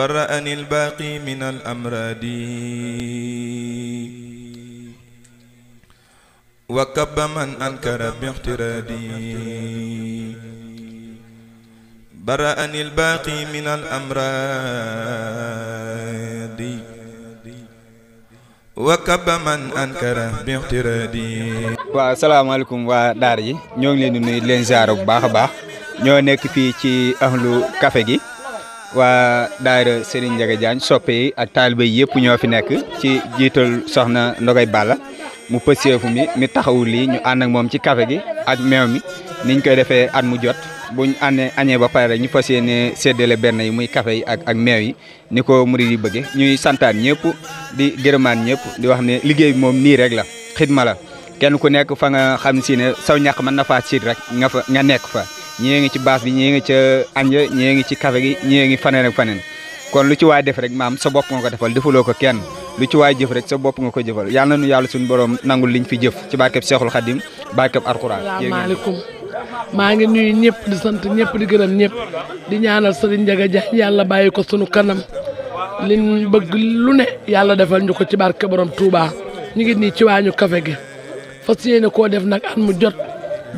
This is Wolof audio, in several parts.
برأني الباقي من الأمراض وكب من أنكر باحترادي برأني الباقي من الأمراض وكب من أنكر باحترادي. waaw asalaamaaleykum waa daara ji ñoo ngi leen di nuyu leen ziar bu baax a baax ñoo nekk fii ci ahlu café gi waa daara Serigne Ndiaga Diagne soppe yi ak taalibe yi yëpp ñoo fi nekk ci jiital soxna Ndogay Balla mu pëseefu mi taxawul lii ñu ànd ak moom ci café gi ak meew mi niñ koy defee at mu jot buñ añee ba pare ñu fas yéene séddale benn yi muy café yi ak meew yi ni ko murid yi bëgge ñuy santaan ñëpp di gërëmaan ñëpp di wax ne liggéey bi moom nii rek la xidma la kenn ku nekk fa nga xam si ne saw ñàq mën na faa siit rek nga nekk fa ñii ngi ci baas bi ñii ngi ca anja ñii ngi ci café gi ñii ngi faneen ak faneen kon lu ci waay def rek maam sa bopp nga ko defal defuloo ko kenn lu ci waay jëf rek sa bopp nga ko jëfal yàlla na nu yàlla suñu borom nangul liñ fi jëf ci barkeb Seexul Xadim barkeb Alxuraan. asalaamaaleykum maa ngi nuyu ñëpp di sant ñëpp di gërëm ñëpp di ñaanal Serigne Ndiaga Diagne yàlla bàyyi ko sunu kanam liñ bëgg lu ne yàlla defal ñu ko ci barke borom Touba ñu ngi nii ci waañu café gi fas yéene koo def nag at mu jot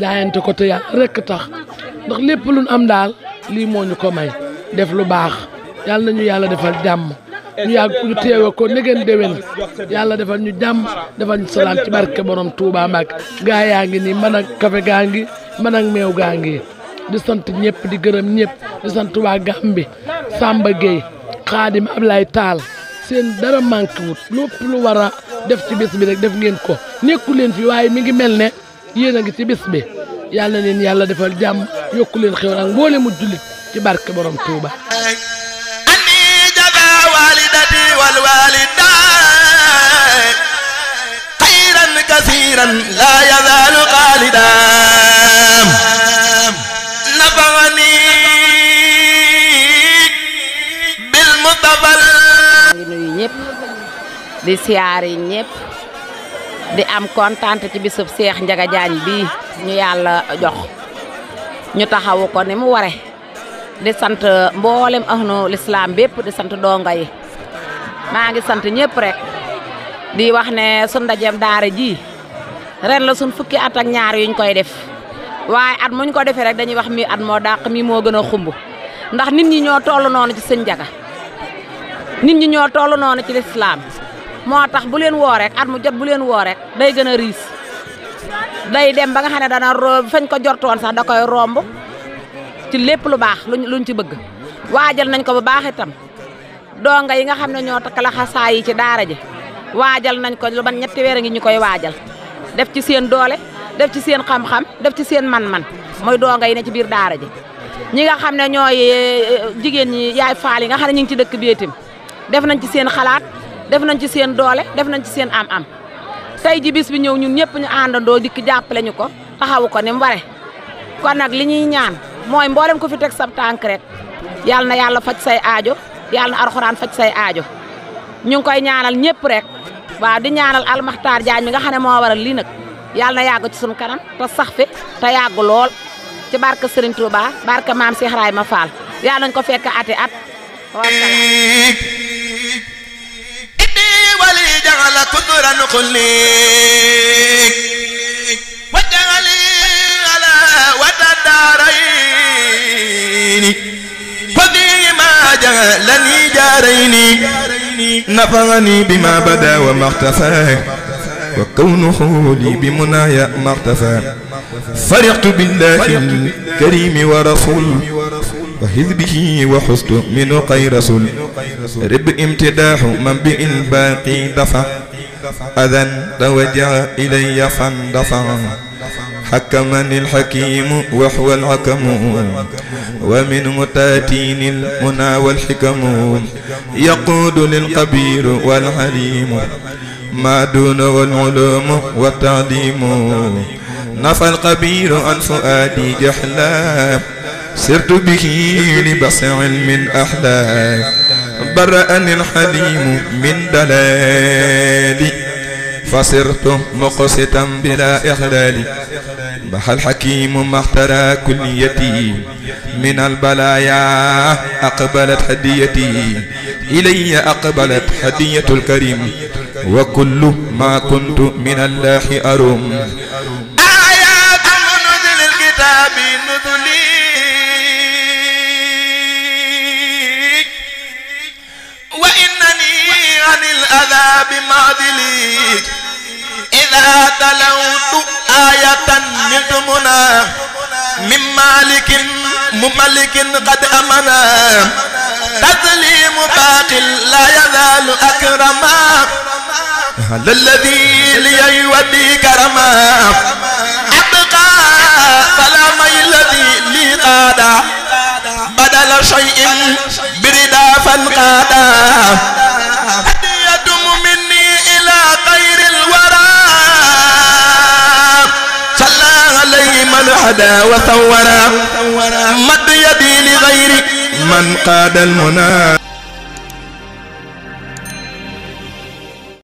jaayante ko te yàlla rek tax ndax lépp luñ am daal lii moo ñu ko may def lu baax yàlla nañu yàlla defal jàmm ñu yàgg ñu teewe ko negeen déwén yàlla defal ñu jàmm defal ñu salaam ci barke borom Touba Mbacke gaa yaa ngi nii man ak café gaa ngi man ak meew gaa ngi di sant ñëpp di gërëm ñëpp di sant waa Gambi Samba Gueye Xaadim Ablaye Taal seen dara manqué wut lépp lu war a def ci bis bi rek def ngeen ko nekku leen fi waaye mi ngi mel ne yéen a ngi ci bis bi yàlla na leen yàlla defal jàmm yokku leen xew ak mboole mu jullit ci barke borom Touba. anni jaza walidati wal walidaay xayran kasiran la yazalu xaalidaam nafani bil mustafal. ngi nuyu ñëpp di siyaari ñëpp di am kontaan ci bisub Cheikh Ndiaga Diagne bii ñu yàlla jox ñu taxawu ko ni mu ware di sant mboolem ahlu lislaam bépp di sant donga yi maa ngi sant ñëpp rek di wax ne sun ndajeem daara ji ren la sun fukki at ak ñaar yuñ koy def waaye at muñ ko defee rek dañuy wax mi at moo dàq mi moo gën a xumb ndax nit ñi ñoo toll noonu ci sëñ Ndiaga nit ñi ñoo toll noonu ci lislaam moo tax bu leen woo rek at mu jot bu leen woo rek day gën a riis day dem ba nga xam ne dana fañ ko jortoon sax da koy romb ci lépp lu baax luñ ci bëgg waajal nañ ko bu baax itam donga yi nga xam ne ñoo takk la xasaa yi ci daara ji waajal nañ ko lu ban ñetti weer ngi ñu koy waajal def ci seen doole def ci seen xam-xam def ci seen man-man mooy donga yi ne ci biir daara ji ñi nga xam ne ñooy jigéen ñi yaay faal yi nga xam ne ñu ngi ci dëkk bi itam def nañ ci seen xalaat def nañ ci seen doole def nañ ci seen am-am tey ji bis bi ñëw ñun ñëpp ñu àndandoo dikk jàppale ñu ko taxawu ko ni mu ware kon nag li ñuy ñaan mooy mboolem ko fi teg sab tànk rek yàlla na yàlla faj say aajo yàlla na Alxuraan faj say aajo ñu ngi koy ñaanal ñëpp rek waaw di ñaanal Almaxtaar Jaañ mi nga xam ne moo waral lii nag yàlla na yàgg ci suñu kanam te sax fi te yàgg lool ci barke Serigne Touba barke maam Cheikh Ibrahima Fall yàlla nañ ko fekk ati at wali jagala kudran khullik wa jagali ala watadaraini fadi ma jagalani jaraini nafani bima bada wa makhtafa wa kawnuhu li bimunaya makhtafa فرحت بالله الكريم ورسول وحزبه وحست من خير رسول رب امتداح من بالباقي دفع أذن توجه إلي فاندفع حكمني الحكيم وهو الحكم ومن متاتين المنى والحكم يقود للقبير والحليم ما دونه العلوم والتعليم نفى القبير عن فؤادي جحلا سرت به لبصع من أحلام برأني الحليم من دلالي فصرت مقسطا بلا إخلال بح الحكيم ما اخترى كليتي من البلايا أقبلت هديتي إلي أقبلت هدية الكريم وكل ما كنت من الله أروم آيات نزل الكتاب نزلي وإنني عن الأذى بمعدلي إذا تلوت آية نتمنا من مالك مملك قد أمنا تسليم باق لا يزال أكرما هذا الذي ليودي كرما أبقى سلامي الذي لي قادا بدل شيء بردا فانقادا هدية مني إلى خير الورى صلى عليه من هدى وثورا مد يدي لغير من قاد المنى